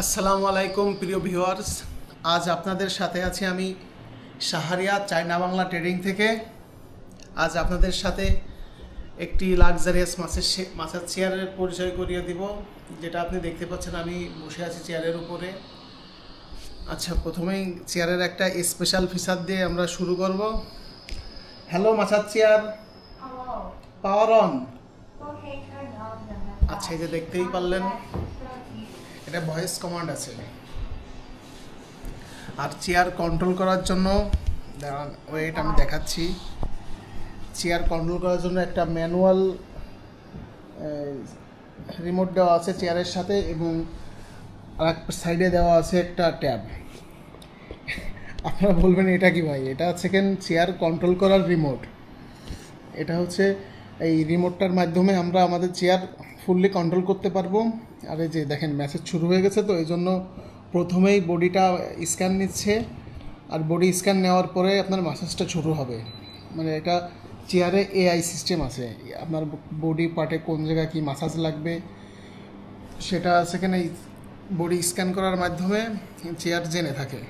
আসসালামু আলাইকুম প্রিয় ভিউয়ার্স। আজ আপনাদের সাথে আছি আমি শাহরিয়া চায়না বাংলা ট্রেডিং থেকে। আজ আপনাদের সাথে একটি লাক্সারিয়াস মাছের চেয়ারের পরিচয় করিয়ে দিব, যেটা আপনি দেখতে পাচ্ছেন। আমি বসে আছি চেয়ারের উপরে। আচ্ছা, প্রথমেই চেয়ারের একটা স্পেশাল ফিচার দিয়ে আমরা শুরু করব। হ্যালো মাছের চেয়ার, পাওয়ার অন। আচ্ছা, এই যে দেখতেই পারলেন, এটা ভয়েস কমান্ড আছে। আর চেয়ার কন্ট্রোল করার জন্য ওয়েট আমি দেখাচ্ছি। চেয়ার কন্ট্রোল করার জন্য একটা ম্যানুয়াল রিমোট দেওয়া আছে চেয়ারের সাথে, এবং আরেক সাইডে দেওয়া আছে একটা ট্যাব। আপনারা বলবেন এটা কি ভাই? এটা সেকেন্ড চেয়ার কন্ট্রোল করার রিমোট। এটা হচ্ছে এই রিমোটটার মাধ্যমে আমরা আমাদের চেয়ার ফুললি কন্ট্রোল করতে পারবো। আর এই যে দেখেন, ম্যাসেজ শুরু হয়ে গেছে, তো এই জন্য প্রথমেই বডিটা স্ক্যান নিচ্ছে, আর বডি স্ক্যান নেওয়ার পরে আপনার ম্যাসেজটা শুরু হবে। মানে এটা চেয়ারে এআই সিস্টেম আছে, আপনার বডি পার্টে কোন জায়গায় কী ম্যাসাজ লাগবে সেটা সেখানে বডি স্ক্যান করার মাধ্যমে চেয়ার জেনে থাকে।